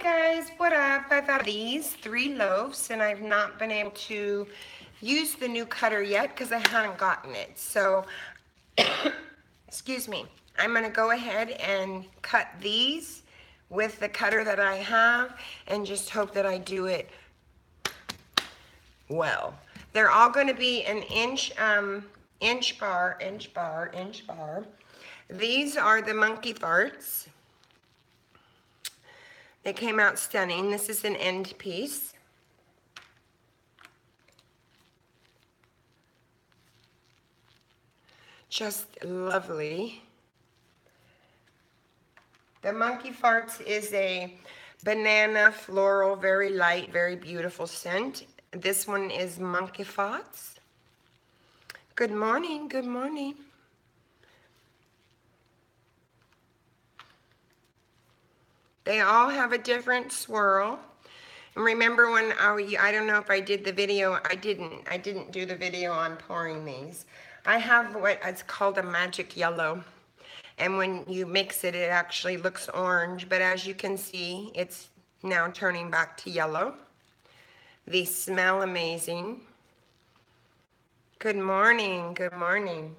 guys, what up? I've got these 3 loaves and I've not been able to use the new cutter yet because I haven't gotten it. So, excuse me, I'm going to go ahead and cut these with the cutter that I have and just hope that I do it well. They're all going to be an inch bar. These are the monkey farts. They came out stunning. This is an end piece. Just lovely. The monkey farts is a banana floral, very light, very beautiful scent. This one is monkey farts. Good morning, good morning. They all have a different swirl. And remember when I don't know if I did the video, I didn't do the video on pouring these. I have what it's called a magic yellow. And when you mix it, it actually looks orange. But as you can see, it's now turning back to yellow. These smell amazing. Good morning, good morning.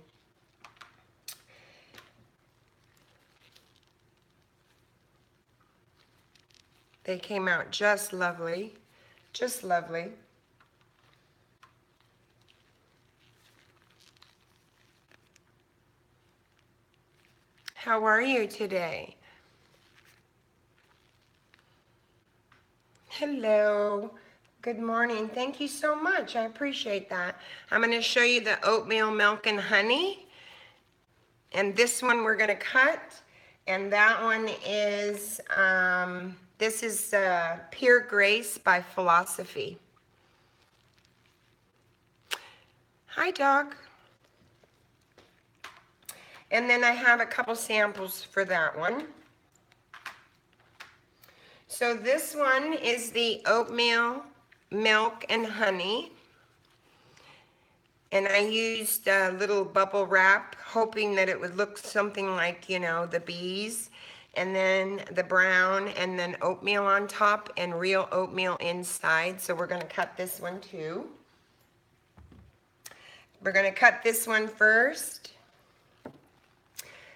They came out just lovely, just lovely. How are you today? Hello, good morning. Thank you so much, I appreciate that. I'm gonna show you the oatmeal milk and honey. And this one we're gonna cut. And that one is, this is Pure Grace by Philosophy. Hi, dog. And then I have a couple samples for that one. So this one is the oatmeal, milk, and honey. And I used a little bubble wrap, hoping that it would look something like, you know, the bees. And then the brown, and then oatmeal on top, and real oatmeal inside. So we're going to cut this one too. We're going to cut this one first.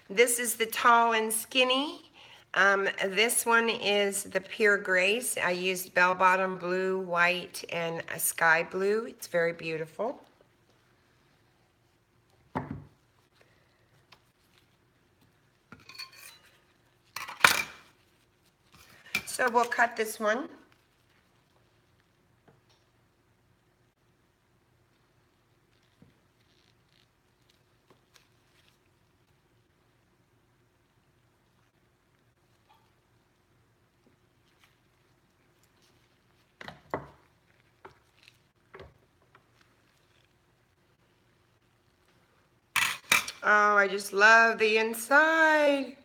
This is the tall and skinny. This one is the Pure Grace. I used bell-bottom blue, white, and a sky blue. It's very beautiful. So we'll cut this one. Oh, I just love the inside.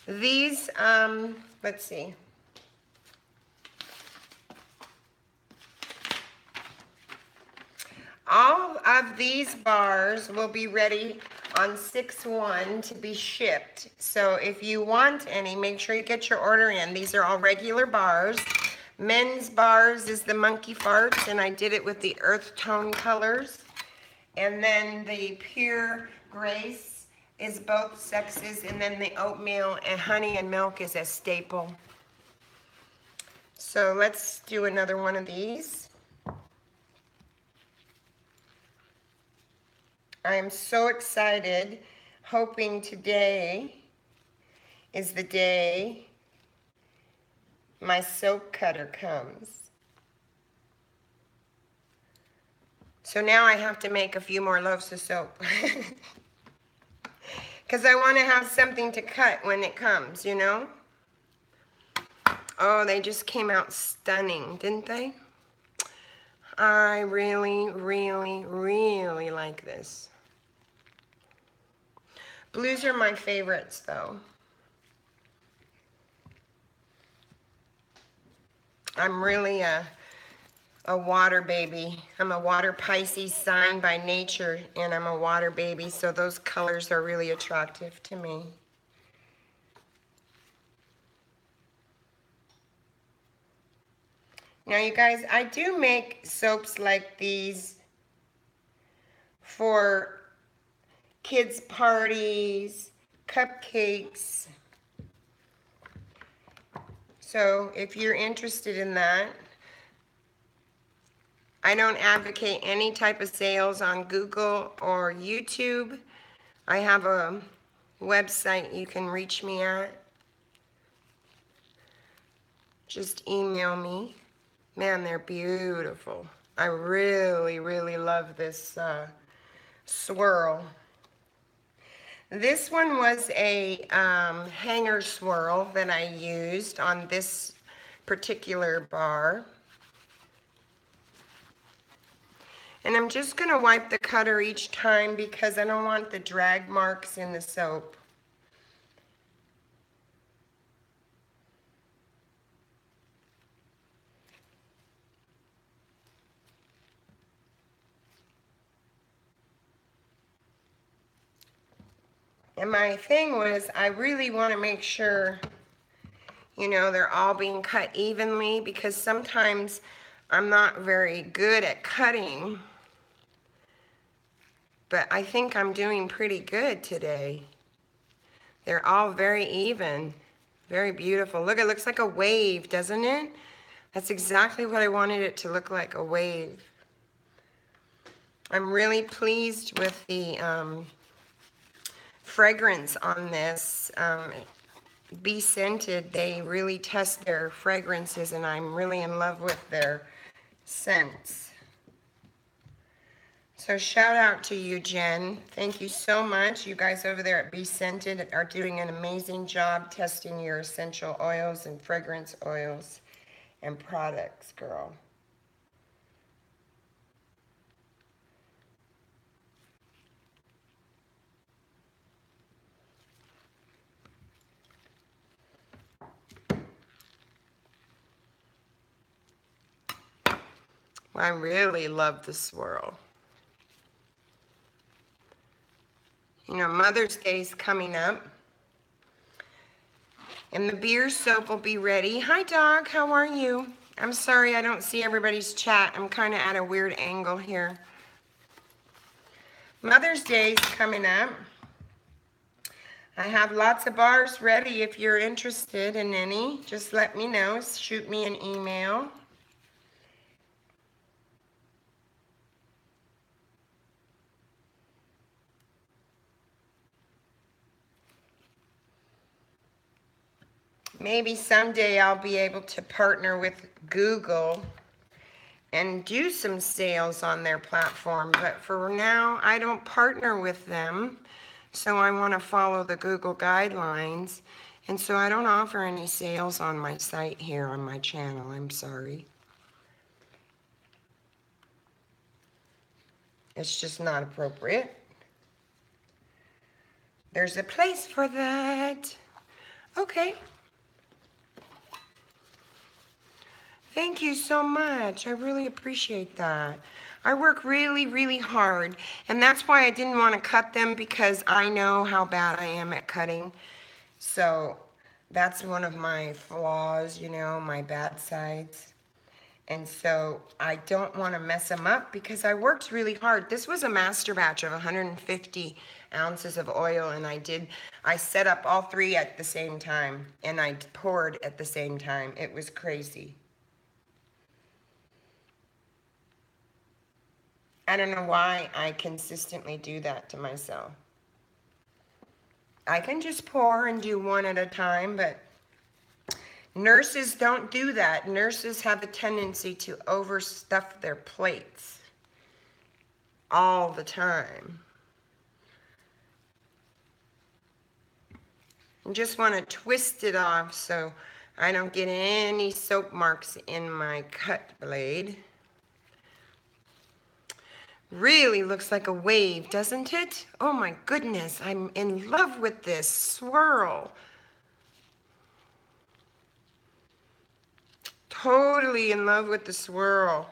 These, let's see. All of these bars will be ready on 6/1 to be shipped. So if you want any, make sure you get your order in. These are all regular bars. Men's bars is the monkey farts, and I did it with the earth tone colors. And then the Pure Grace is both sexes, and then the oatmeal and honey and milk is a staple. So let's do another one of these. I am so excited, hoping today is the day my soap cutter comes. So now I have to make a few more loaves of soap. Because I want to have something to cut when it comes, you know? Oh, they just came out stunning, didn't they? I really, really, really like this. Blues are my favorites though. I'm really a water baby. I'm a water Pisces sign by nature, and I'm a water baby, so those colors are really attractive to me. Now you guys, I do make soaps like these for kids' parties, cupcakes. So if you're interested in that, I don't advocate any type of sales on Google or YouTube. I have a website you can reach me at. Just email me. Man, they're beautiful. I really, really love this swirl. This one was a hanger swirl that I used on this particular bar. And I'm just going to wipe the cutter each time because I don't want the drag marks in the soap. And my thing was, I really want to make sure, you know, they're all being cut evenly because sometimes I'm not very good at cutting. But I think I'm doing pretty good today. They're all very even, very beautiful. Look, it looks like a wave, doesn't it? That's exactly what I wanted it to look like, a wave. I'm really pleased with the fragrance on this. Be Scented, they really test their fragrances, and I'm really in love with their scents. So shout out to you, Jen. Thank you so much. You guys over there at Be Scented are doing an amazing job testing your essential oils and fragrance oils and products, girl. I really love the swirl. You know, Mother's Day is coming up. And the beer soap will be ready. Hi, dog. How are you? I'm sorry I don't see everybody's chat. I'm kind of at a weird angle here. Mother's Day is coming up. I have lots of bars ready if you're interested in any. Just let me know. Shoot me an email. Maybe someday I'll be able to partner with Google and do some sales on their platform. But for now, I don't partner with them. So I want to follow the Google guidelines. And so I don't offer any sales on my site here on my channel. I'm sorry. It's just not appropriate. There's a place for that. Okay. Thank you so much. I really appreciate that. I work really, really hard, and that's why I didn't want to cut them because I know how bad I am at cutting. So that's one of my flaws, you know, my bad sides. And so I don't want to mess them up because I worked really hard. This was a master batch of 150 ounces of oil, and I set up all three at the same time, and I poured at the same time. It was crazy. I don't know why I consistently do that to myself. I can just pour and do one at a time, but nurses don't do that. Nurses have a tendency to overstuff their plates all the time. I just want to twist it off so I don't get any soap marks in my cut blade. Really looks like a wave, doesn't it? Oh my goodness, I'm in love with this swirl. Totally in love with the swirl.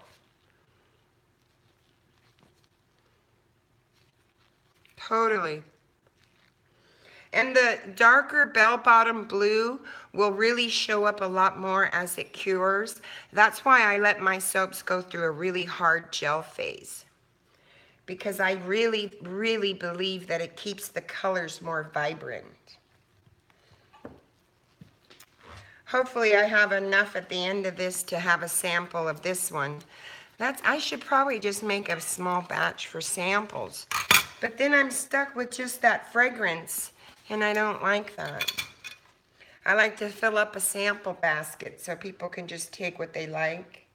Totally. And the darker bell-bottom blue will really show up a lot more as it cures. That's why I let my soaps go through a really hard gel phase, because I really, really believe that it keeps the colors more vibrant. Hopefully I have enough at the end of this to have a sample of this one. I should probably just make a small batch for samples. But then I'm stuck with just that fragrance, and I don't like that. I like to fill up a sample basket so people can just take what they like.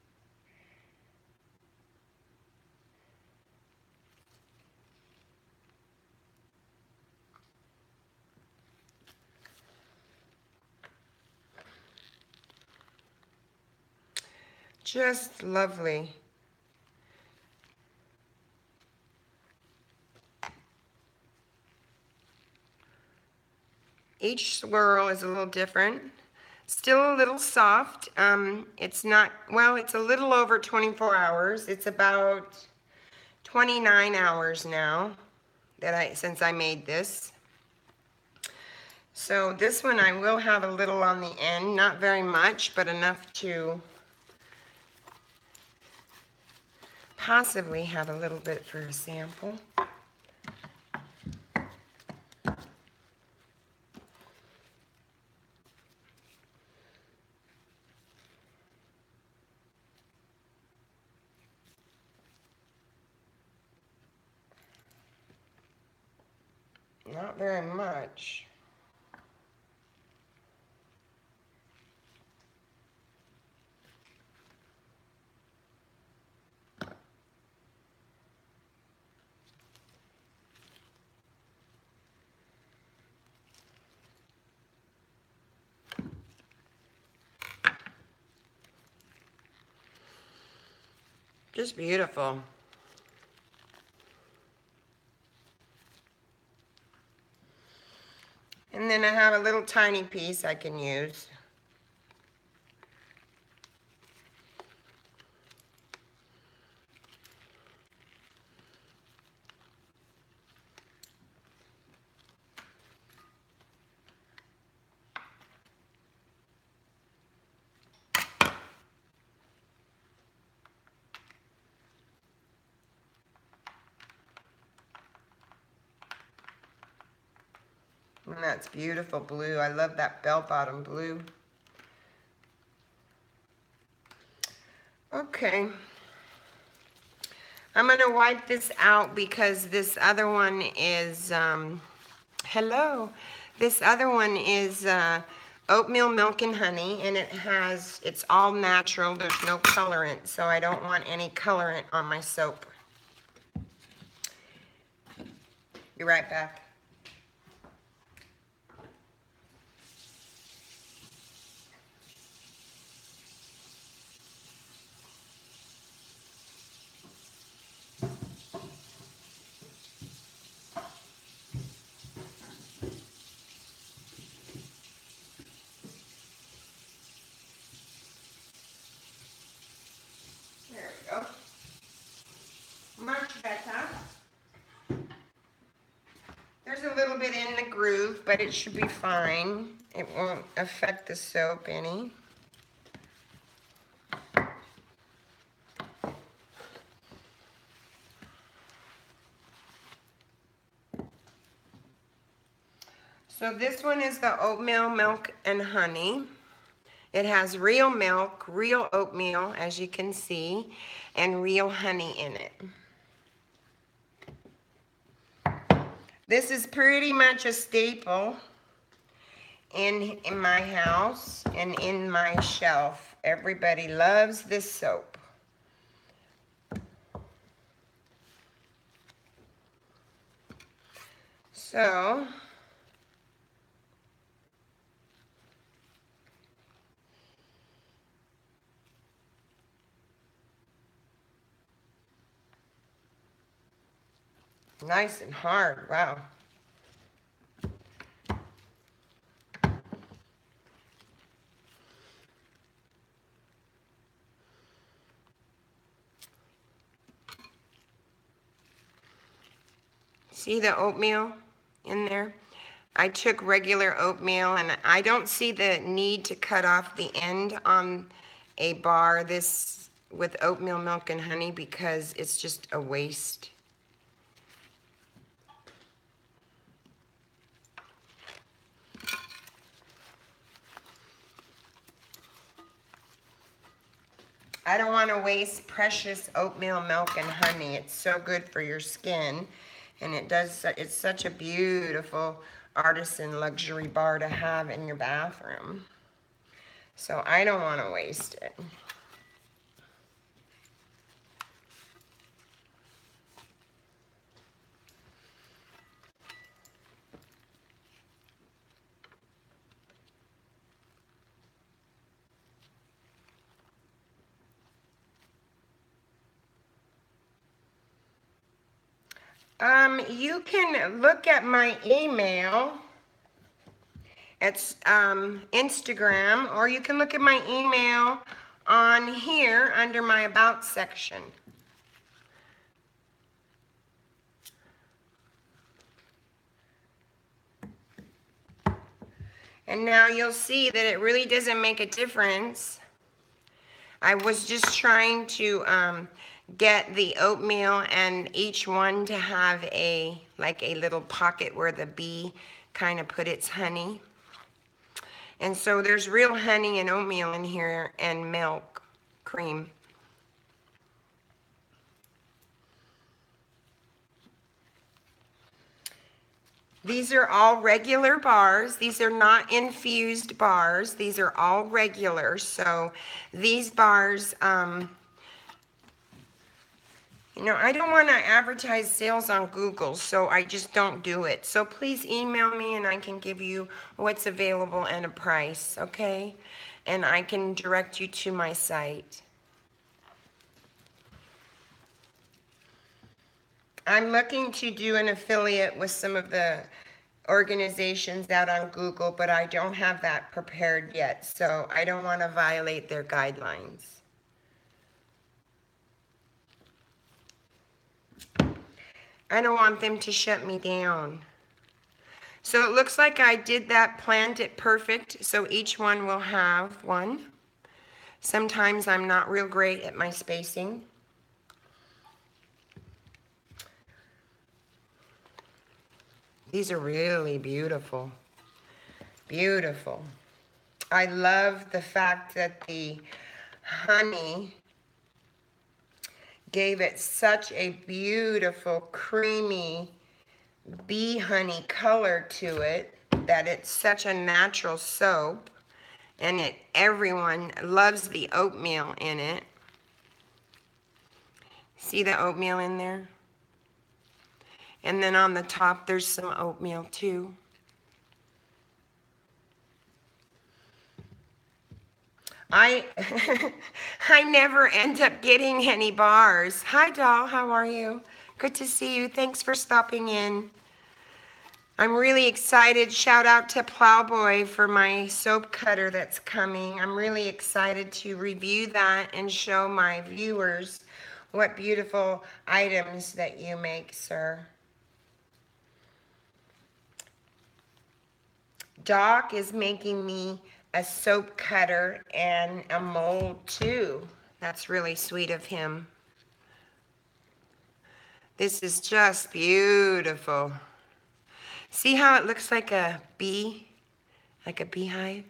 Just lovely. Each swirl is a little different. Still a little soft. It's not, well, it's a little over 24 hours. It's about 29 hours now since I made this. So this one I will have a little on the end, not very much, but enough to possibly have a little bit for a sample. Not very much. Just beautiful. And then I have a little tiny piece I can use. And that's beautiful blue. I love that bell-bottom blue. Okay. I'm going to wipe this out because this other one is, hello. This other one is oatmeal, milk, and honey, and it's all natural. There's no colorant, so I don't want any colorant on my soap. Be right back. There we go. Much better. There's a little bit in the groove, but it should be fine. It won't affect the soap any. So this one is the oatmeal, milk, and honey. It has real milk, real oatmeal, as you can see, and real honey in it. This is pretty much a staple in my house and in my shelf. Everybody loves this soap. So Nice and hard. Wow. See the oatmeal in there? I took regular oatmeal, and I don't see the need to cut off the end on a bar this with oatmeal, milk, and honey because it's just a waste. I don't want to waste precious oatmeal, milk, and honey. It's so good for your skin, and it's such a beautiful artisan luxury bar to have in your bathroom. So I don't want to waste it. You can look at my email. It's Instagram, or you can look at my email on here under my About section. And now you'll see that it really doesn't make a difference. I was just trying to get the oatmeal and each one to have like a little pocket where the bee kind of put its honey. And so there's real honey and oatmeal in here and milk, cream. These are all regular bars. These are not infused bars. These are all regular. So these bars, you know, I don't want to advertise sales on Google, so I just don't do it. So please email me and I can give you what's available and a price, okay? And I can direct you to my site. I'm looking to do an affiliate with some of the organizations out on Google, but I don't have that prepared yet, so I don't want to violate their guidelines. I don't want them to shut me down. So it looks like I did that, planned it perfect, so each one will have one. Sometimes I'm not real great at my spacing. These are really beautiful. Beautiful. I love the fact that the honey gave it such a beautiful, creamy bee honey color to it, that it's such a natural soap, and everyone loves the oatmeal in it. See the oatmeal in there? And then on the top there's some oatmeal too. I never end up getting any bars. Hi doll, how are you? Good to see you. Thanks for stopping in. I'm really excited. Shout out to Plowboy for my soap cutter that's coming. I'm really excited to review that and show my viewers what beautiful items that you make, sir. Doc is making me a soap cutter and a mold too. That's really sweet of him. This is just beautiful. See how it looks like a bee? Like a beehive?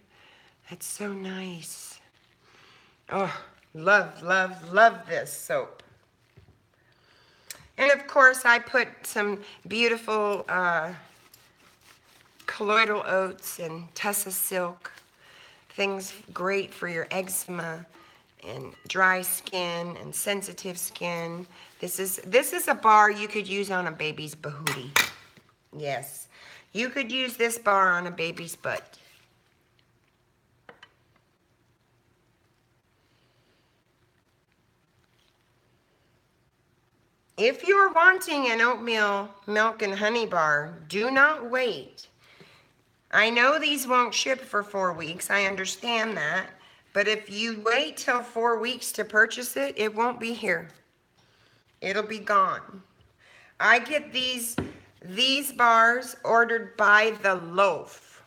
That's so nice. Oh, love, love, love this soap. And of course I put some beautiful colloidal oats and Tussa silk. Things great for your eczema and dry skin and sensitive skin. This is a bar you could use on a baby's bahootie. Yes, you could use this bar on a baby's butt. If you're wanting an oatmeal milk and honey bar, do not wait. I know these won't ship for 4 weeks. I understand that. But if you wait till 4 weeks to purchase it, it won't be here. It'll be gone. I get these bars ordered by the loaf.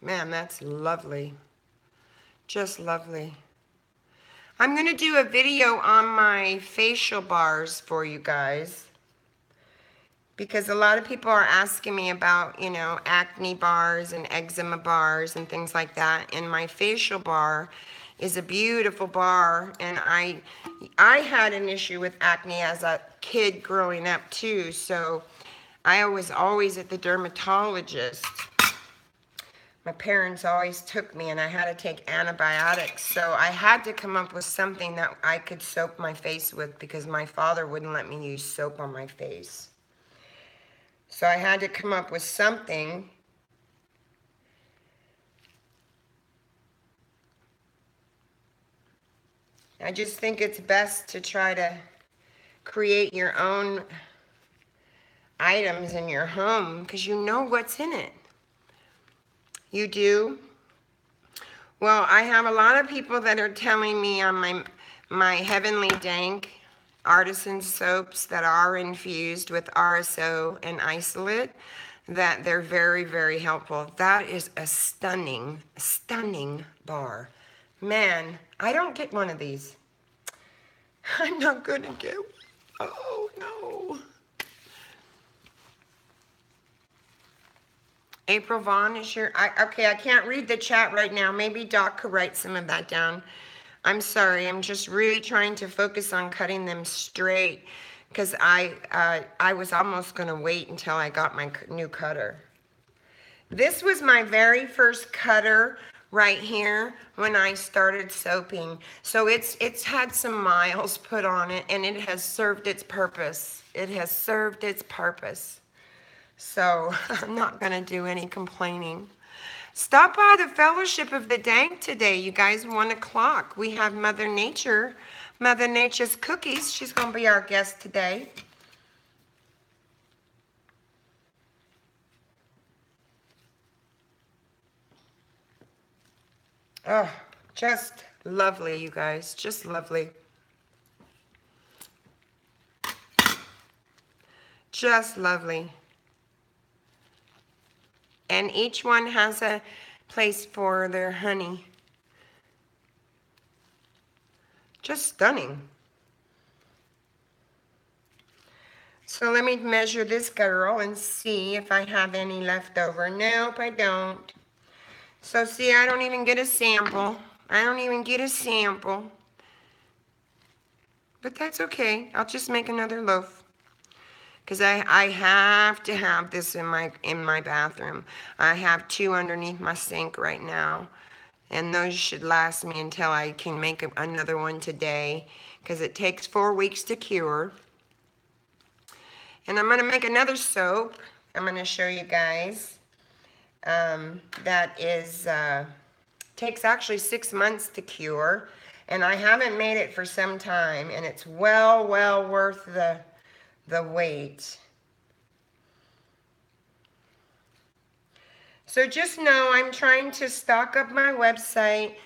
Man, that's lovely. Just lovely. I'm going to do a video on my facial bars for you guys, because a lot of people are asking me about, you know, acne bars and eczema bars and things like that. And my facial bar is a beautiful bar. And I had an issue with acne as a kid growing up too. So I was always at the dermatologist. My parents always took me, and I had to take antibiotics. So I had to come up with something that I could soap my face with, because my father wouldn't let me use soap on my face. So I had to come up with something. I just think it's best to try to create your own items in your home, because you know what's in it. You do? Well, I have a lot of people that are telling me on my Heavenly Dank artisan soaps that are infused with RSO and isolate, that they're very, very helpful. That is a stunning, stunning bar. Man, I don't get one of these. I'm not gonna get one. Oh, no. April Vaughn is your, okay, I can't read the chat right now. Maybe Doc could write some of that down. I'm sorry, I'm just really trying to focus on cutting them straight, because I was almost going to wait until I got my new cutter. This was my very first cutter right here when I started soaping. So it's had some miles put on it, and it has served its purpose. It has served its purpose. So I'm not going to do any complaining. Stop by the Fellowship of the Dank today, you guys, 1 o'clock. We have Mother Nature, Mother Nature's Cookies. She's going to be our guest today. Oh, just lovely, you guys. Just lovely. Just lovely. And each one has a place for their honey. Just stunning. So let me measure this girl and see if I have any left over. Nope, I don't. So see, I don't even get a sample. I don't even get a sample. But that's okay. I'll just make another loaf. Because I have to have this in my bathroom. I have 2 underneath my sink right now. And those should last me until I can make another one today. Because it takes 4 weeks to cure. And I'm going to make another soap. I'm going to show you guys. That is, takes actually 6 months to cure. And I haven't made it for some time. And it's well worth the wait. So just know I'm trying to stock up my website,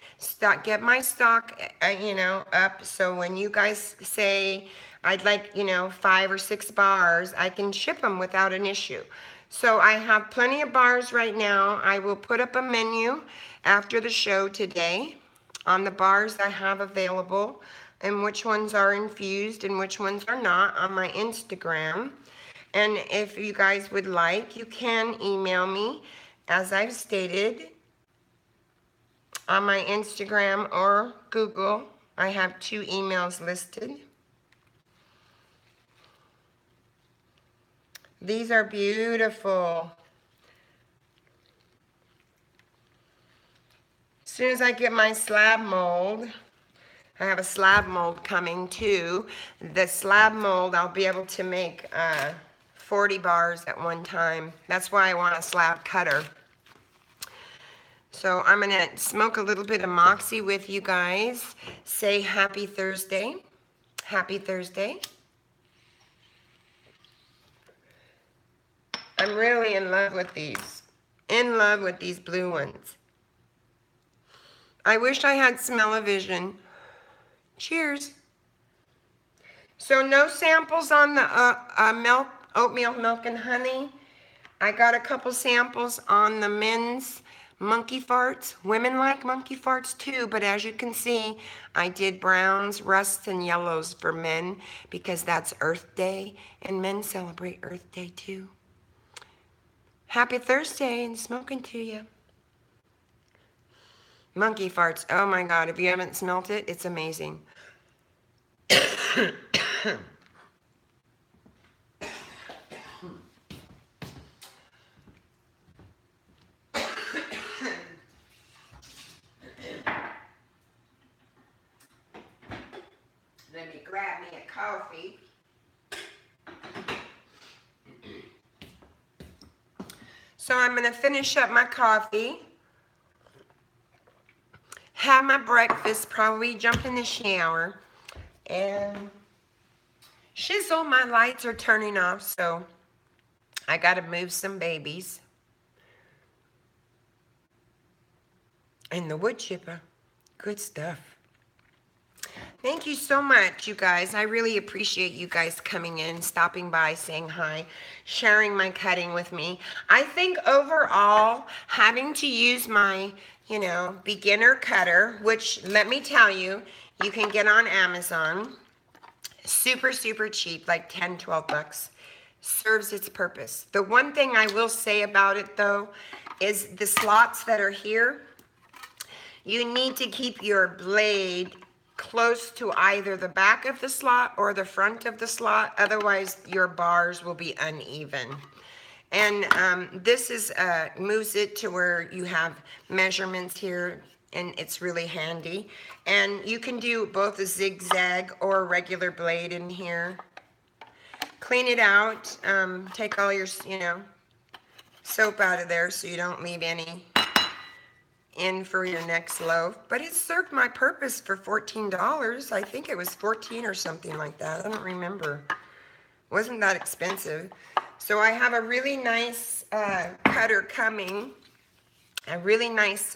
get my stock, up. So when you guys say I'd like, 5 or 6 bars, I can ship them without an issue. So I have plenty of bars right now. I will put up a menu after the show today on the bars I have available, and which ones are infused and which ones are not, on my Instagram. And if you guys would like, you can email me, as I've stated, on my Instagram or Google. I have 2 emails listed. These are beautiful. As soon as I get my slab mold, I have a slab mold coming too. The slab mold, I'll be able to make 40 bars at one time. That's why I want a slab cutter. So I'm going to smoke a little bit of Moxie with you guys. Say happy Thursday. Happy Thursday. I'm really in love with these. In love with these blue ones. I wish I had smell-o-vision. Cheers. So no samples on the milk, oatmeal milk and honey. I got a couple samples on the men's monkey farts. Women like monkey farts too, but as you can see, I did browns, rusts, and yellows for men because that's Earth Day, and men celebrate Earth Day too. Happy Thursday and smoking to you. Monkey farts. Oh my God, if you haven't smelt it, it's amazing. Let me grab me a coffee. So I'm going to finish up my coffee, have my breakfast, probably jump in the shower, and shizzle, my lights are turning off, so I got to move some babies. And the wood chipper, good stuff. Thank you so much, you guys. I really appreciate you guys coming in, stopping by, saying hi, sharing my cutting with me. I think overall, having to use my, beginner cutter, which let me tell you, you can get on Amazon, super, super cheap, like 10, 12 bucks, serves its purpose. The one thing I will say about it, though, is the slots that are here, you need to keep your blade close to either the back of the slot or the front of the slot. Otherwise, your bars will be uneven. And this is moves it to where you have measurements here, and it's really handy. And you can do both a zigzag or a regular blade in here. Clean it out. Take all your, soap out of there so you don't leave any in for your next loaf. But it served my purpose for $14. I think it was 14 or something like that. I don't remember. It wasn't that expensive. So I have a really nice cutter coming. A really nice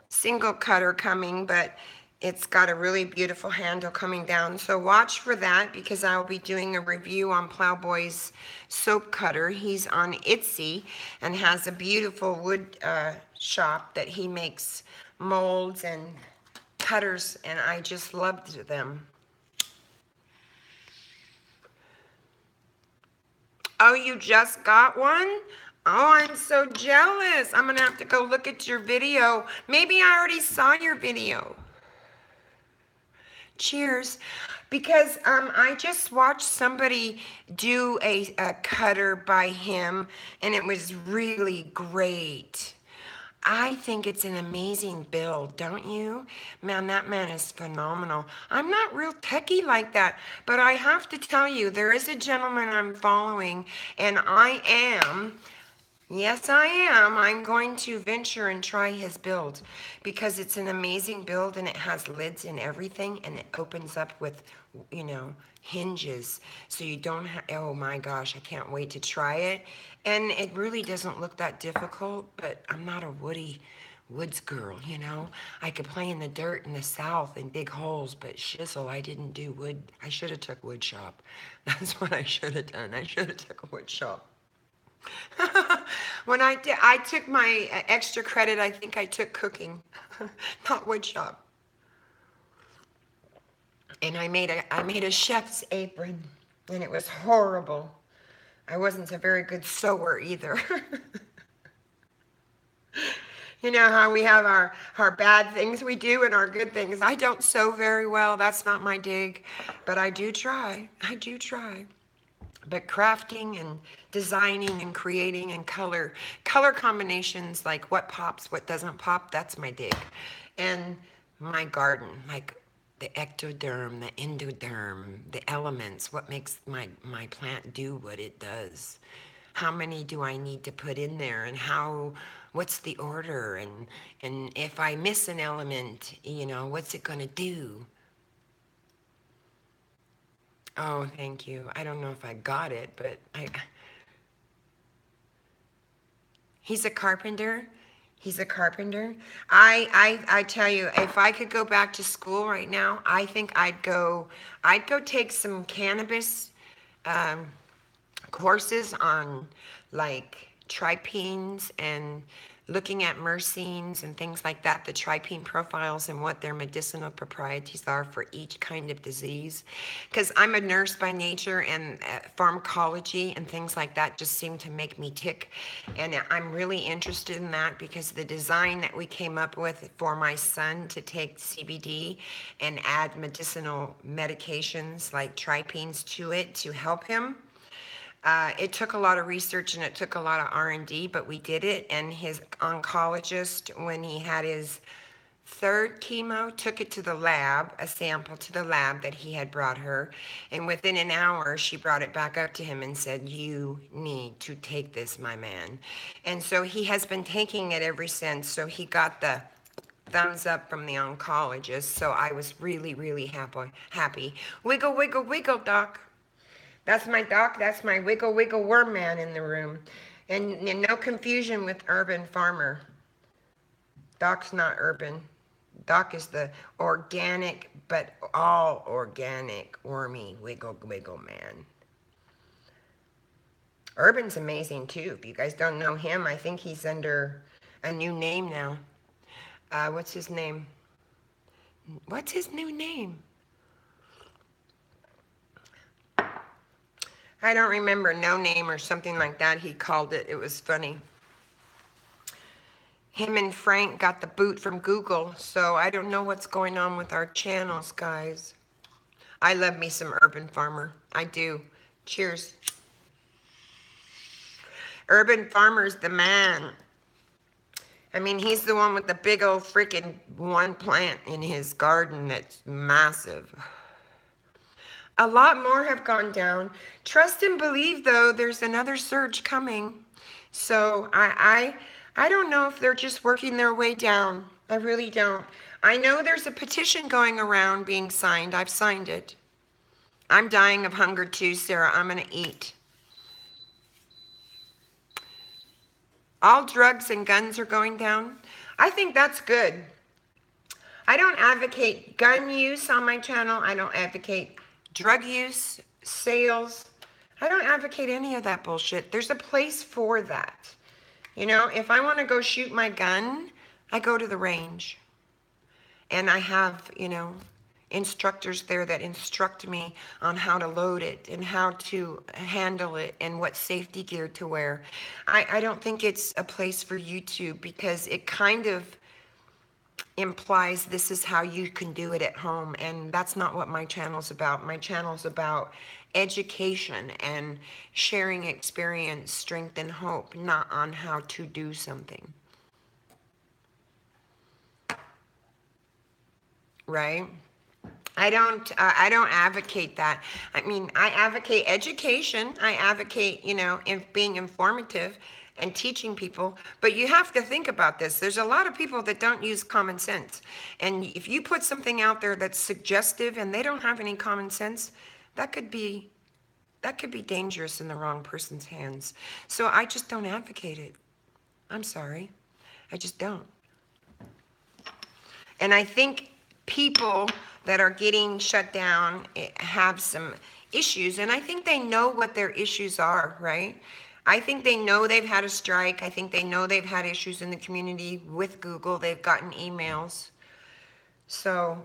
single cutter coming, but it's got a really beautiful handle coming down. So watch for that because I'll be doing a review on Plowboy's soap cutter. He's on Etsy and has a beautiful wood shop that he makes molds and cutters, and I just loved them. Oh, you just got one? Oh, I'm so jealous. I'm going to have to go look at your video. Maybe I already saw your video. Cheers. Because I just watched somebody do a cutter by him, and it was really great. I think it's an amazing build, don't you? Man, that man is phenomenal. I'm not real techie like that, but I have to tell you, there is a gentleman I'm following, and I am, yes I am, I'm going to venture and try his build because it's an amazing build and it has lids and everything, and it opens up with, hinges, so you don't have, oh my gosh, I can't wait to try it. And it really doesn't look that difficult, but I'm not a woods girl, I could play in the dirt in the South and dig holes, but shizzle, I didn't do wood. I should have took wood shop. That's what I should have done. I should have took a wood shop. When I took my extra credit, I think I took cooking, not wood shop. And I made a chef's apron, and it was horrible. I wasn't a very good sewer either. You know how we have our bad things we do and our good things. I don't sew very well. That's not my dig. But I do try. I do try. But crafting and designing and creating and color combinations, like what pops, what doesn't pop, that's my dig. And my garden, like the ectoderm, the endoderm, the elements, what makes my plant do what it does. how many do I need to put in there, and what's the order, and if I miss an element, what's it going to do? Oh, thank you. I don't know if I got it, but he's a carpenter. He's a carpenter. I tell you, if I could go back to school right now, I think I'd go take some cannabis um, courses on like tripenes and looking at myrcenes and things like that, the tripene profiles and what their medicinal properties are for each kind of disease. Because I'm a nurse by nature, and pharmacology and things like that just seem to make me tick. And I'm really interested in that because the design that we came up with for my son to take CBD and add medicinal medications like tripenes to it to help him, it took a lot of research and it took a lot of R&D, but we did it. And his oncologist, when he had his third chemo, took it to the lab, a sample to the lab that he had brought her. And within an hour, she brought it back up to him and said, "You need to take this, my man." And so he has been taking it ever since. So he got the thumbs up from the oncologist. So I was really, really happy. Wiggle, wiggle, wiggle, doc. That's my doc. That's my wiggle wiggle worm man in the room. And no confusion with urban farmer. Doc's not urban. Doc is the organic, but all organic, wormy wiggle wiggle man. Urban's amazing too. If you guys don't know him, I think he's under a new name now. What's his name? What's his new name? I don't remember. No name or something like that. He called it. It was funny. Him and Frank got the boot from Google, so I don't know what's going on with our channels, guys. I love me some Urban Farmer. I do. Cheers. Urban Farmer's the man. I mean, he's the one with the big old freaking one plant in his garden that's massive. A lot more have gone down. Trust and believe, though, there's another surge coming. So I don't know if they're just working their way down. I really don't. I know there's a petition going around being signed. I've signed it. I'm dying of hunger too, Sarah. I'm going to eat. All drugs and guns are going down. I think that's good. I don't advocate gun use on my channel. I don't advocate drug use, sales. I don't advocate any of that bullshit. There's a place for that. If I want to go shoot my gun, I go to the range. And I have, instructors there that instruct me on how to load it and how to handle it and what safety gear to wear. I don't think it's a place for YouTube because it kind of implies this is how you can do it at home, and that's not what my channel's about. My channel's about education and sharing experience, strength, and hope, not on how to do something. Right? I don't advocate that. I mean, I advocate education. I advocate, being informative and teaching people. But you have to think about this. There's a lot of people that don't use common sense. And if you put something out there that's suggestive and they don't have any common sense, that could be dangerous in the wrong person's hands. So I just don't advocate it. I'm sorry. I just don't. And I think people that are getting shut down have some issues, and I think they know what their issues are, right? I think they know they've had a strike. I think they know they've had issues in the community with Google. They've gotten emails. So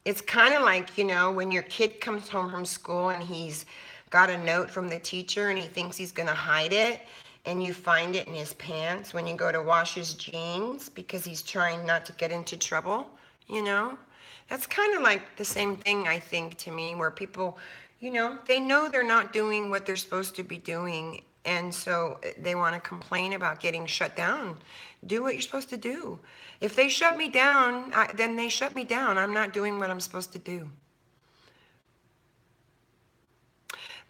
it's kind of like, when your kid comes home from school and he's got a note from the teacher and he thinks he's going to hide it, and you find it in his pants when you go to wash his jeans because he's trying not to get into trouble, That's kind of like the same thing, I think, to me, where people, they know they're not doing what they're supposed to be doing, and so they want to complain about getting shut down. Do what you're supposed to do. If they shut me down, then they shut me down. I'm not doing what I'm supposed to do.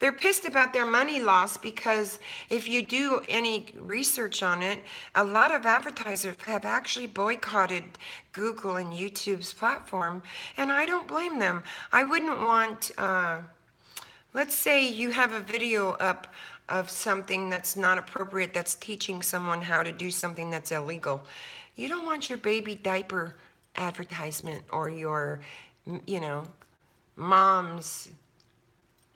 They're pissed about their money loss because if you do any research on it, a lot of advertisers have actually boycotted Google and YouTube's platform, and I don't blame them. I wouldn't want, let's say you have a video up of something that's not appropriate, that's teaching someone how to do something that's illegal. You don't want your baby diaper advertisement or your, you know, mom's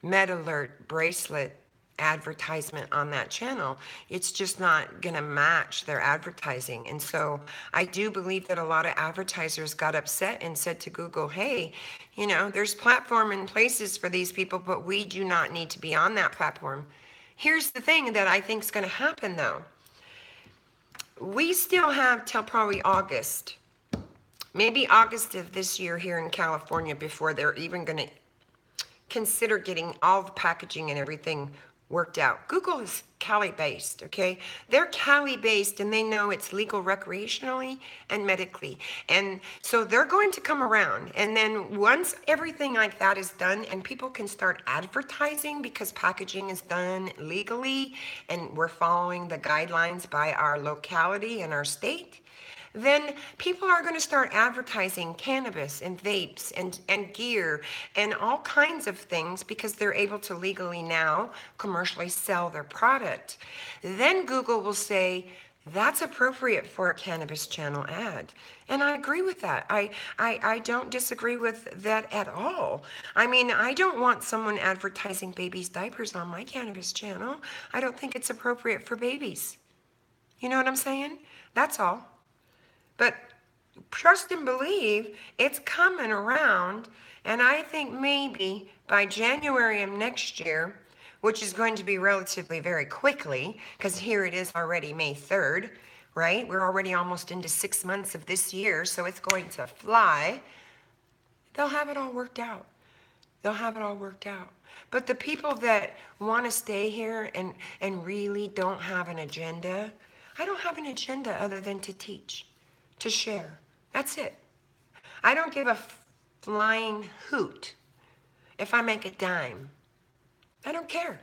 Med Alert bracelet advertisement on that channel. It's just not going to match their advertising. And so I do believe that a lot of advertisers got upset and said to Google, hey, there's platform and places for these people, but we do not need to be on that platform. Here's the thing that I think is going to happen though. We still have till probably August, maybe August of this year here in California before they're even going to consider getting all the packaging and everything worked out. Google is Cali based, okay? They're Cali based and they know it's legal recreationally and medically. And so they're going to come around. And then once everything like that is done and people can start advertising because packaging is done legally and we're following the guidelines by our locality and our state, then people are going to start advertising cannabis and vapes and gear and all kinds of things because they're able to legally now commercially sell their product. Then Google will say, that's appropriate for a cannabis channel ad. And I agree with that. I don't disagree with that at all. I mean, I don't want someone advertising babies' diapers on my cannabis channel. I don't think it's appropriate for babies. You know what I'm saying? That's all. But trust and believe it's coming around. And I think maybe by January of next year, which is going to be relatively very quickly, because here it is already May 3rd, right? We're already almost into 6 months of this year, so it's going to fly. They'll have it all worked out. They'll have it all worked out. But the people that want to stay here and really don't have an agenda, I don't have an agenda other than to teach, to share. That's it. I don't give a flying hoot if I make a dime. I don't care.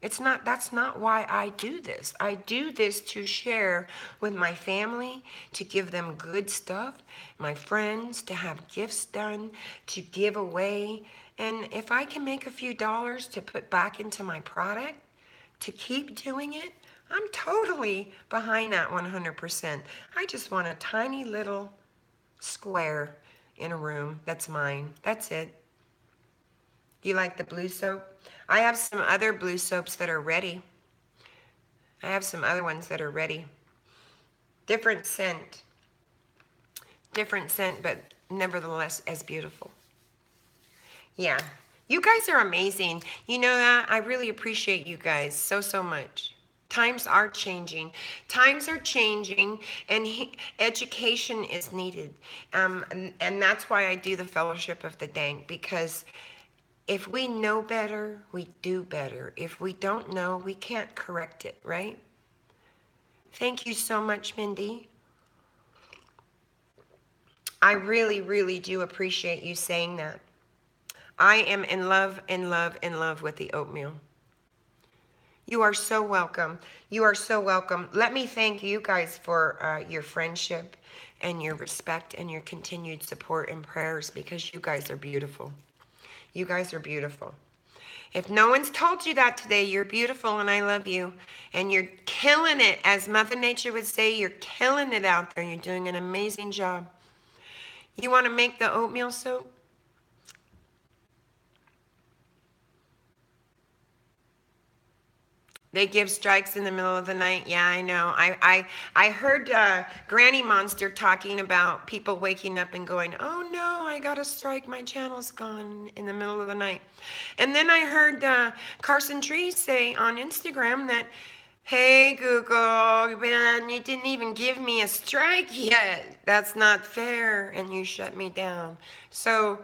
That's not why I do this. I do this to share with my family, to give them good stuff, my friends, to have gifts done, to give away. And if I can make a few dollars to put back into my product, to keep doing it, I'm totally behind that 100%. I just want a tiny little square in a room that's mine. That's it. Do you like the blue soap? I have some other blue soaps that are ready. I have some other ones that are ready. Different scent, but nevertheless as beautiful. Yeah, you guys are amazing. You know that? I really appreciate you guys so much. Times are changing. Times are changing, and education is needed. And that's why I do the Fellowship of the Dank, because if we know better, we do better. If we don't know, we can't correct it, right? Thank you so much, Mindy. I really, really do appreciate you saying that. I am in love with the oatmeal. You are so welcome. You are so welcome. Let me thank you guys for your friendship and your respect and your continued support and prayers, because you guys are beautiful. You guys are beautiful. If no one's told you that today, you're beautiful and I love you. And you're killing it. As Mother Nature would say, you're killing it out there. You're doing an amazing job. You want to make the oatmeal soap? They give strikes in the middle of the night. Yeah, I know. I heard Granny Monster talking about people waking up and going, oh no, I got a strike. My channel's gone in the middle of the night. And then I heard Carson Trees say on Instagram that, hey, Google, man, you didn't even give me a strike yet. That's not fair. And you shut me down. So,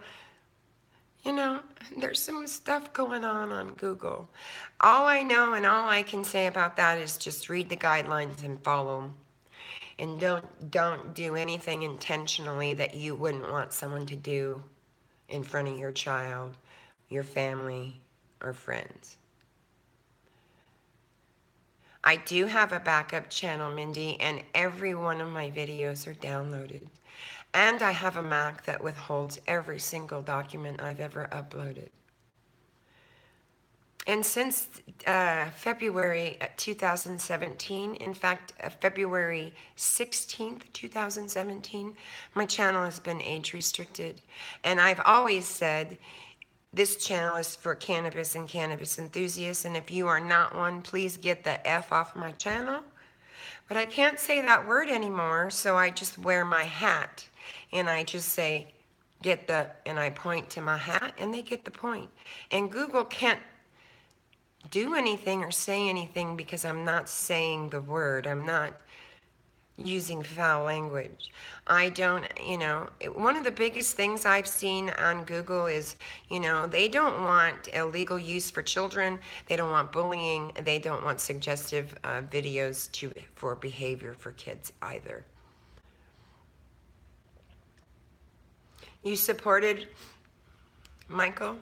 there's some stuff going on Google. All I know and all I can say about that is just read the guidelines and follow them. And don't do anything intentionally that you wouldn't want someone to do in front of your child, your family, or friends. I do have a backup channel, Mindy, and every one of my videos are downloaded. And I have a Mac that withholds every single document I've ever uploaded. And since February 2017, in fact, February 16th, 2017, my channel has been age restricted. And I've always said, this channel is for cannabis and cannabis enthusiasts, and if you are not one, please get the F off my channel. But I can't say that word anymore, so I just wear my hat, and I just say, get the, and I point to my hat, and they get the point. And Google can't do anything or say anything because I'm not saying the word. I'm not using foul language. I don't, one of the biggest things I've seen on Google is, they don't want illegal use for children. They don't want bullying. They don't want suggestive videos for behavior for kids either. You supported Michael?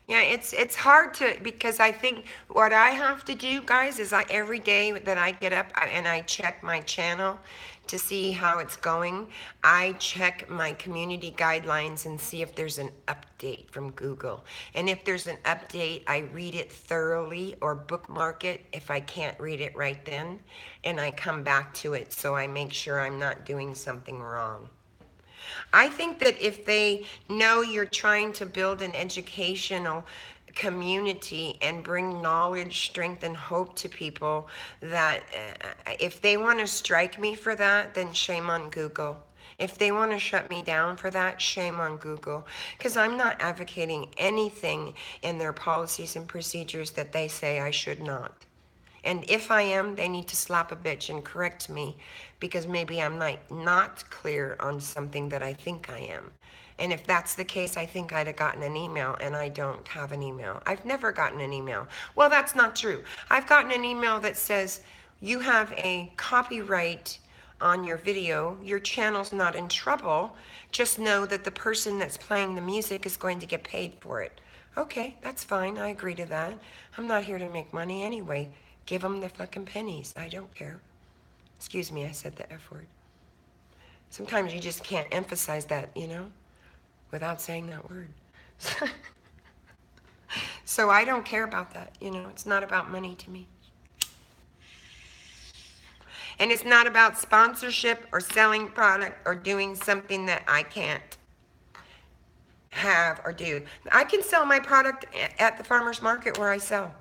Yeah, it's hard to, because I think what I have to do, guys, is every day that I get up and I check my channel to see how it's going, I check my community guidelines and see if there's an update from Google. And if there's an update, I read it thoroughly or bookmark it if I can't read it right then, and I come back to it so I make sure I'm not doing something wrong. I think that if they know you're trying to build an educational community and bring knowledge, strength, and hope to people, that if they want to strike me for that, then shame on Google. If they want to shut me down for that, shame on Google. Because I'm not advocating anything in their policies and procedures that they say I should not. And if I am, they need to slap a bitch and correct me, because maybe I'm not clear on something that I think I am. And if that's the case, I think I'd have gotten an email, and I don't have an email. I've never gotten an email. Well, that's not true. I've gotten an email that says, you have a copyright on your video. Your channel's not in trouble. Just know that the person that's playing the music is going to get paid for it. Okay, that's fine. I agree to that. I'm not here to make money anyway. Give them the fucking pennies. I don't care. Excuse me, I said the F word. Sometimes you just can't emphasize that, without saying that word. So I don't care about that, It's not about money to me. And it's not about sponsorship or selling product or doing something that I can't have or do. I can sell my product at the farmer's market where I sell.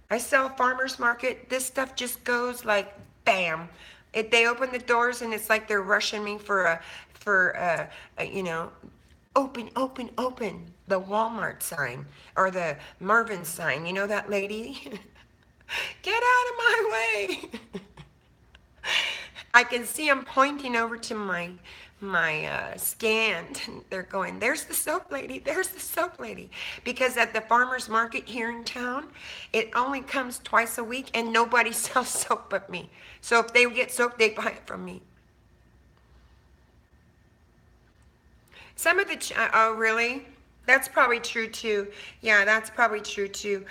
I sell farmer's market. This stuff just goes like bam. They open the doors and it's like they're rushing me for open, open, open. The Walmart sign or the Marvin sign. You know that lady? Get out of my way. I can see them pointing over to my stand. They're going, there's the soap lady, there's the soap lady. Because at the farmer's market here in town, it only comes twice a week and nobody sells soap but me. So if they get soap, they buy it from me. Some of the, oh really? That's probably true too. Yeah, that's probably true too.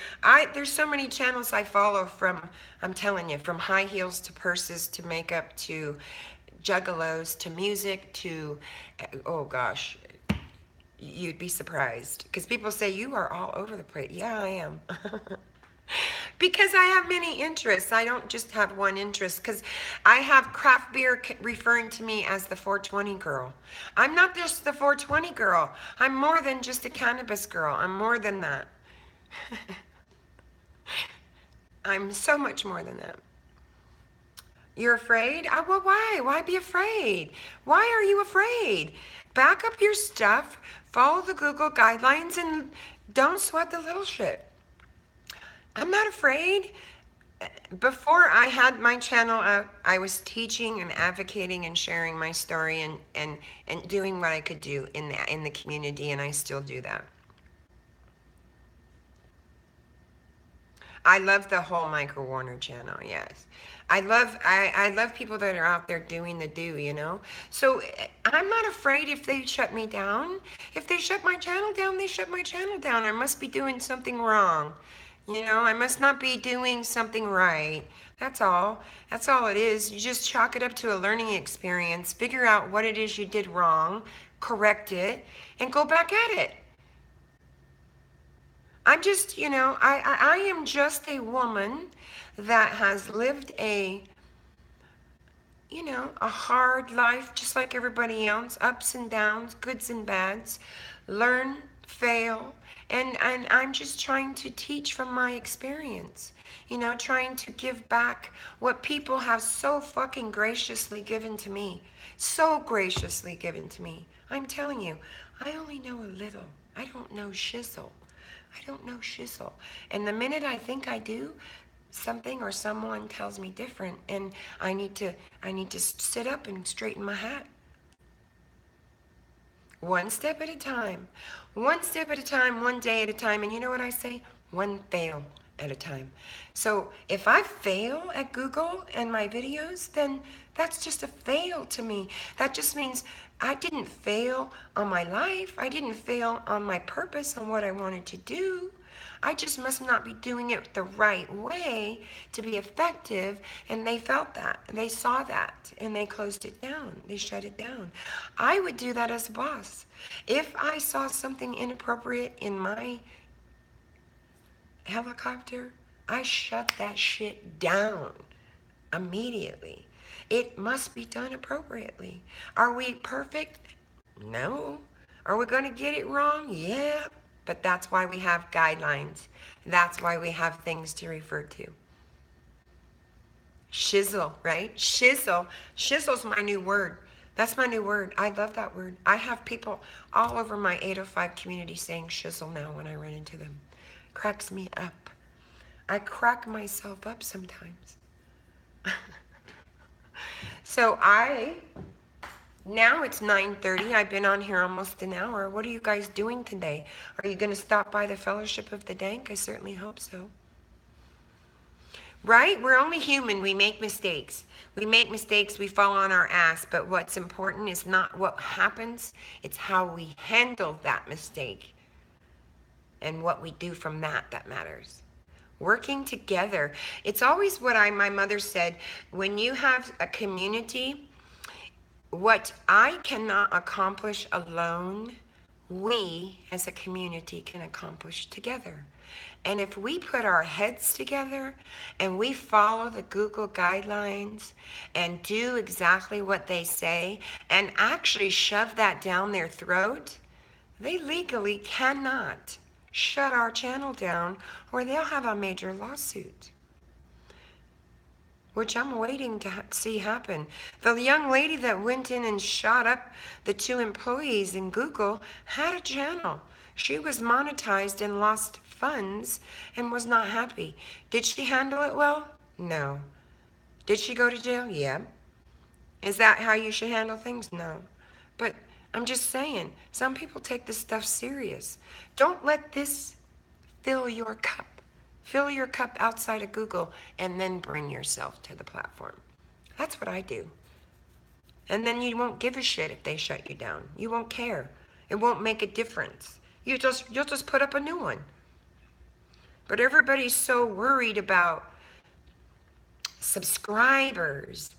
There's so many channels I follow from, I'm telling you, from high heels to purses to makeup to juggalos to music to, oh gosh, you'd be surprised. Because people say, you are all over the place. Yeah, I am. Because I have many interests. I don't just have one interest. Because I have craft beer referring to me as the 420 girl. I'm not just the 420 girl. I'm more than just a cannabis girl. I'm more than that. I'm so much more than that. You're afraid? Well, why? Why be afraid? Why are you afraid? Back up your stuff, follow the Google guidelines, and don't sweat the little shit. I'm not afraid. Before I had my channel up, I was teaching and advocating and sharing my story and doing what I could do in the community, and I still do that. I love the whole Michael Warner channel. Yes. I love people that are out there doing the do, you know? So I'm not afraid if they shut me down. If they shut my channel down, they shut my channel down. I must be doing something wrong. You know, I must not be doing something right. That's all. That's all it is. You just chalk it up to a learning experience, figure out what it is you did wrong, correct it, and go back at it. I'm just, I am just a woman that has lived a hard life just like everybody else, ups and downs, goods and bads, learn, fail, and I'm just trying to teach from my experience, trying to give back what people have so fucking graciously given to me, so graciously given to me. I'm telling you, I only know a little. I don't know shizzle. I don't know shizzle. And the minute I think I do, something or someone tells me different, and I need to sit up and straighten my hat. One step at a time. One step at a time, one day at a time. And you know what I say? One fail at a time. So if I fail at Google and my videos, then that's just a fail to me. That just means I didn't fail on my life. I didn't fail on my purpose, on what I wanted to do. I just must not be doing it the right way to be effective. And they felt that. They saw that. And they closed it down. They shut it down. I would do that as a boss. If I saw something inappropriate in my helicopter, I shut that shit down immediately. It must be done appropriately. Are we perfect? No. Are we going to get it wrong? Yeah. But that's why we have guidelines. That's why we have things to refer to. Shizzle, right? Shizzle. Shizzle's my new word. That's my new word. I love that word. I have people all over my 805 community saying shizzle now when I run into them. Cracks me up. I crack myself up sometimes. So now it's 9:30. I've been on here almost an hour. What are you guys doing today? Are you going to stop by the Fellowship of the Dank? I certainly hope so. Right? We're only human. We make mistakes. We make mistakes. We fall on our ass. But what's important is not what happens. It's how we handle that mistake and what we do from that matters. Working together. It's always what my mother said. When you have a community, what I cannot accomplish alone, we as a community can accomplish together. And if we put our heads together and we follow the Google guidelines and do exactly what they say and actually shove that down their throat, they legally cannot shut our channel down or they'll have a major lawsuit, which I'm waiting to see happen. The young lady that went in and shot up the 2 employees in Google had a channel. She was monetized and lost funds and was not happy. Did she handle it well? No. Did she go to jail? Yeah. Is that how you should handle things? No. But I'm just saying, some people take this stuff serious. Don't let this fill your cup. Fill your cup outside of Google and then bring yourself to the platform. That's what I do. And then you won't give a shit if they shut you down. You won't care. It won't make a difference. You'll just put up a new one. But everybody's so worried about subscribers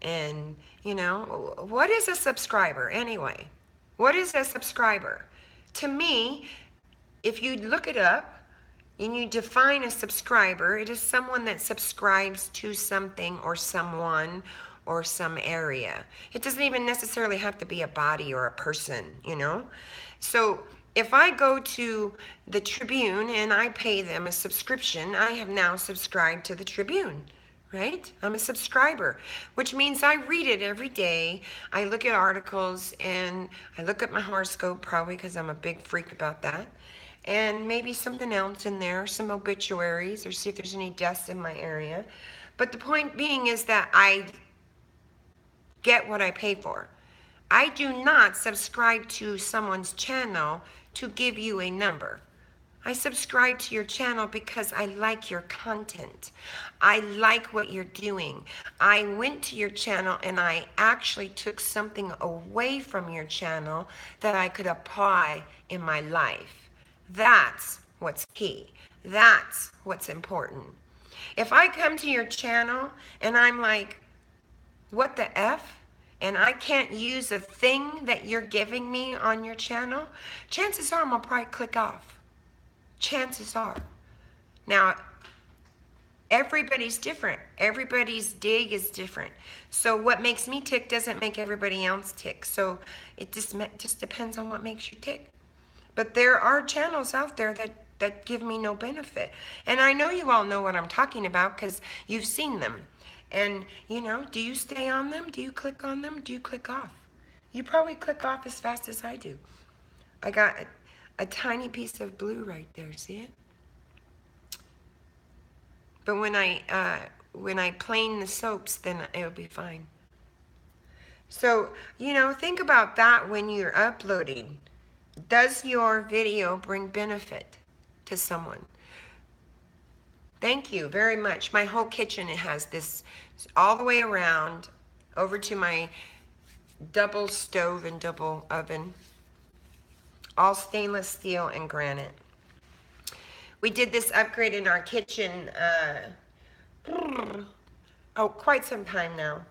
and, what is a subscriber anyway? What is a subscriber? To me, if you look it up, and you define a subscriber, it is someone that subscribes to something or someone or some area. It doesn't even necessarily have to be a body or a person, So if I go to the Tribune and I pay them a subscription, I have now subscribed to the Tribune, right? I'm a subscriber, which means I read it every day. I look at articles and I look at my horoscope, probably because I'm a big freak about that. And maybe something else in there, some obituaries, or see if there's any deaths in my area. But the point being is that I get what I pay for. I do not subscribe to someone's channel to give you a number. I subscribe to your channel because I like your content. I like what you're doing. I went to your channel and I actually took something away from your channel that I could apply in my life. That's what's key. That's what's important. If I come to your channel and I'm like, what the F? And I can't use a thing that you're giving me on your channel, chances are I'm gonna probably click off. Chances are. Now, everybody's different. Everybody's dig is different. So what makes me tick doesn't make everybody else tick. So it just depends on what makes you tick. But there are channels out there that give me no benefit. And I know you all know what I'm talking about because you've seen them. And, do you stay on them? Do you click on them? Do you click off? You probably click off as fast as I do. I got a tiny piece of blue right there. See it? But when I plane the soaps, then it'll be fine. So, think about that when you're uploading. Does your video bring benefit to someone? Thank you very much. My whole kitchen, it has this all the way around over to my double stove and double oven. All stainless steel and granite. We did this upgrade in our kitchen quite some time now.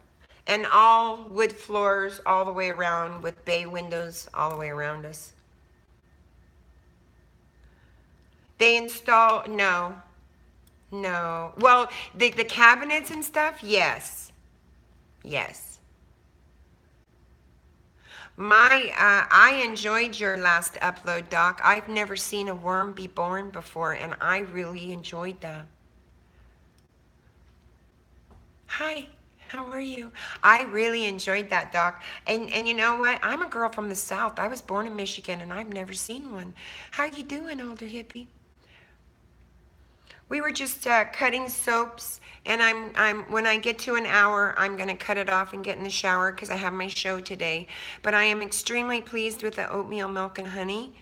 And all wood floors all the way around with bay windows all the way around us. They install, no. Well, the cabinets and stuff, yes. Yes. I enjoyed your last upload, Doc. I've never seen a worm be born before, and I really enjoyed that. Hi, how are you? I really enjoyed that, Doc. And you know what? I'm a girl from the South. I was born in Michigan, and I've never seen one. How you doing, older hippie? We were just cutting soaps, and I'm when I get to an hour, I'm gonna cut it off and get in the shower because I have my show today. But I am extremely pleased with the oatmeal milk and honey,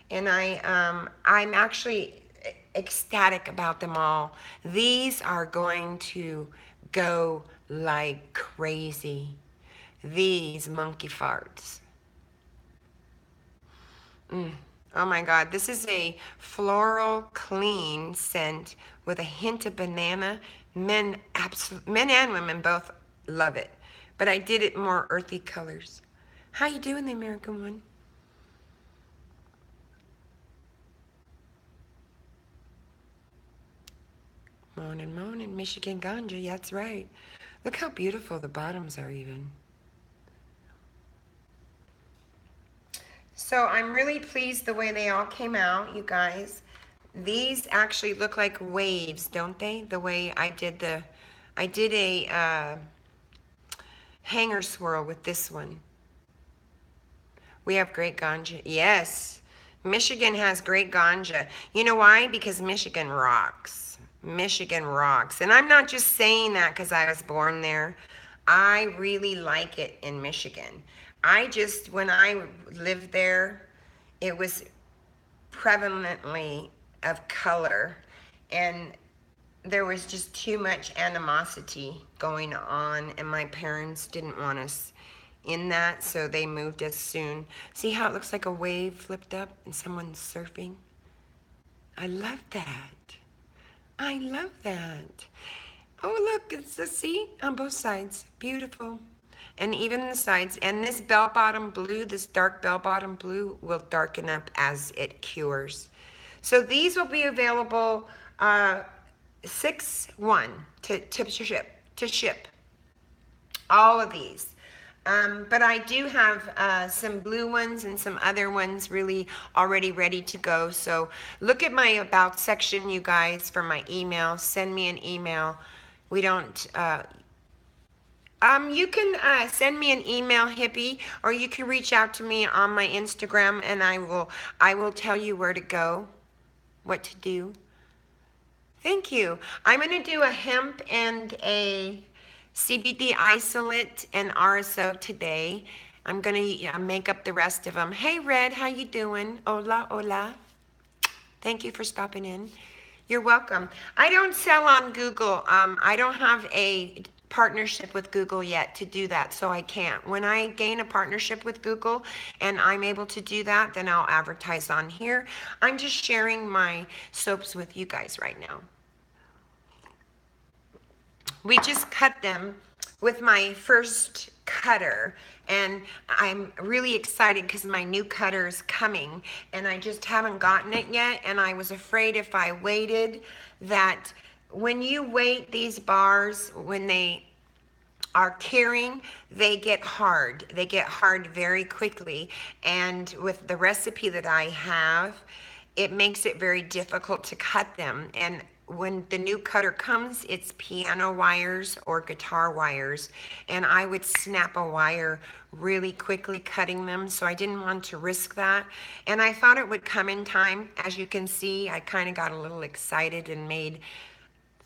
and I'm actually ecstatic about them all. These are going to go like crazy. These monkey farts. Oh my God, this is a floral clean scent with a hint of banana. Men and women both love it. But I did it more earthy colors. How you doing, the American one? Morning, Michigan ganja, that's right. Look how beautiful the bottoms are even. So I'm really pleased the way they all came out, you guys. These actually look like waves, don't they? The way I did a hanger swirl with this one. We have great ganja. Yes, Michigan has great ganja. You know why? Because Michigan rocks. Michigan rocks. And I'm not just saying that because I was born there. I really like it in Michigan. When I lived there, it was prevalently of color, and there was just too much animosity going on, and my parents didn't want us in that, so they moved us soon. See how it looks like a wave flipped up and someone's surfing? I love that. I love that. Oh, look, it's the sea on both sides. Beautiful. And even the sides. And this bell-bottom blue, this dark bell-bottom blue, will darken up as it cures. So these will be available 6/1 to ship. All of these. But I do have some blue ones and some other ones really already ready to go. So look at my about section, you guys, for my email. Send me an email. We don't, you can send me an email, hippie, or you can reach out to me on my Instagram, and I will tell you where to go, what to do. Thank you. I'm going to do a hemp and a CBD isolate and RSO today. I'm going to make up the rest of them. Hey, Red, how you doing? Hola, hola. Thank you for stopping in. You're welcome. I don't sell on Google. I don't have a partnership with Google yet to do that, so I can't. When I gain a partnership with Google and I'm able to do that, then I'll advertise on here. I'm just sharing my soaps with you guys right now. We just cut them with my first cutter, and I'm really excited because my new cutter is coming and I just haven't gotten it yet, and I was afraid if I waited that when you wait these bars, when they are curing, they get hard. They get hard very quickly, and with the recipe that I have, it makes it very difficult to cut them. And when the new cutter comes, it's piano wires or guitar wires, and I would snap a wire really quickly cutting them, so I didn't want to risk that. And I thought it would come in time. As you can see, I kind of got a little excited and made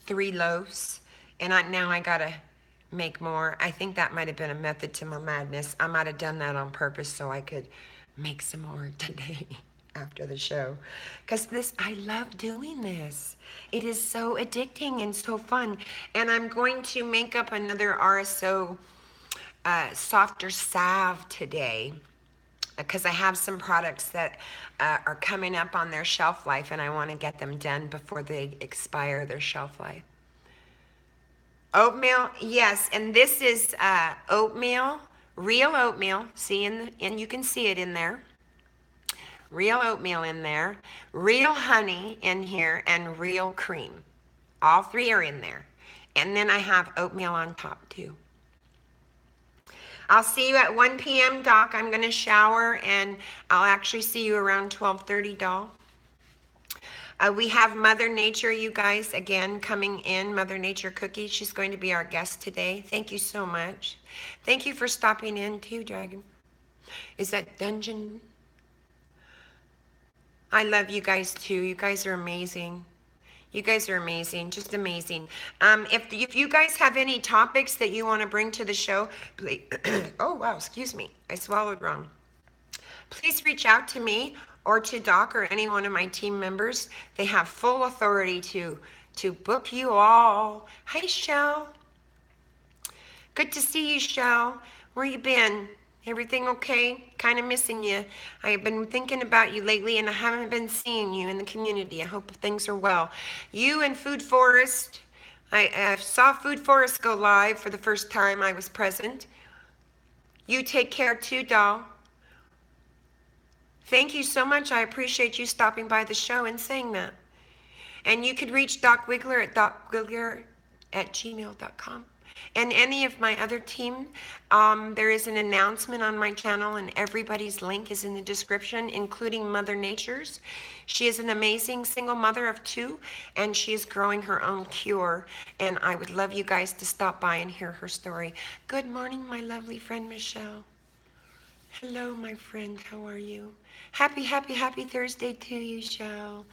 3 loaves, and now I gotta make more. I think that might have been a method to my madness. I might have done that on purpose so I could make some more today after the show. Because I love doing this. It is so addicting and so fun. And I'm going to make up another RSO softer salve today, because I have some products that are coming up on their shelf life, and I want to get them done before they expire their shelf life. Oatmeal, yes, and this is oatmeal, real oatmeal. See, and you can see it in there. Real oatmeal in there, real honey in here, and real cream. All 3 are in there. And then I have oatmeal on top too. I'll see you at 1 p.m., Doc. I'm going to shower, and I'll actually see you around 12:30, doll. We have Mother Nature, you guys, again, coming in. Mother Nature Cookie. She's going to be our guest today. Thank you so much. Thank you for stopping in too, Dragon. Is that Dungeon? I love you guys too. You guys are amazing. You guys are amazing, just amazing. If you guys have any topics that you want to bring to the show, please, oh wow, excuse me, I swallowed wrong. Please reach out to me or to Doc or any one of my team members. They have full authority to book you all. Hi, Shell. Good to see you, Shell. Where you been? Everything okay? Kind of missing you. I've been thinking about you lately, and I haven't been seeing you in the community. I hope things are well. You and Food Forest. I saw Food Forest go live for the first time I was present. You take care too, doll. Thank you so much. I appreciate you stopping by the show and saying that. And you could reach Doc Wiggler at docwiggler@gmail.com. And any of my other team, there is an announcement on my channel, and everybody's link is in the description, including Mother Nature's. She is an amazing single mother of 2, and she is growing her own cure. And I would love you guys to stop by and hear her story. Good morning, my lovely friend Michelle. Hello, my friend. How are you? Happy Thursday to you, Shell.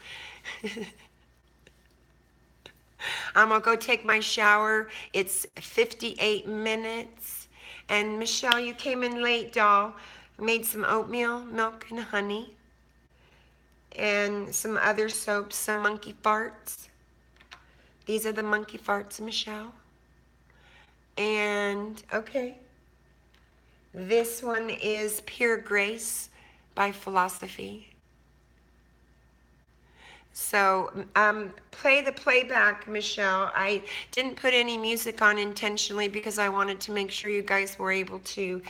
I'm going to go take my shower. It's 58 minutes. And Michelle, you came in late, doll. Made some oatmeal, milk, and honey. And some other soaps, some monkey farts. These are the monkey farts, Michelle. And, okay. This one is Pure Grace by Philosophy. So play the playback, Michelle. I didn't put any music on intentionally because I wanted to make sure you guys were able to,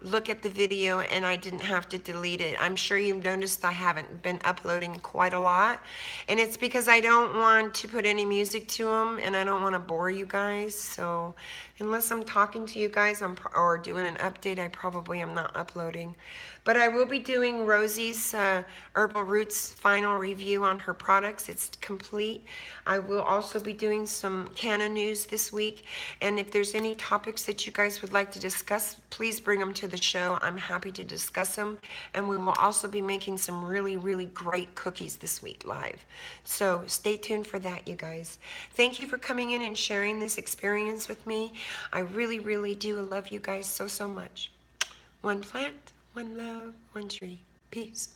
look at the video and I didn't have to delete it. I'm sure you've noticed I haven't been uploading quite a lot. And it's because I don't want to put any music to them and I don't want to bore you guys. So unless I'm talking to you guys or doing an update, I probably am not uploading. But I will be doing Rosie's Herbal Roots final review on her products. It's complete. I will also be doing some Canna news this week. And if there's any topics that you guys would like to discuss, please bring them to the show. I'm happy to discuss them. And we will also be making some really, really great cookies this week live. So stay tuned for that, you guys. Thank you for coming in and sharing this experience with me. I really, really do love you guys so, so much. One plant, one love, one tree. Peace.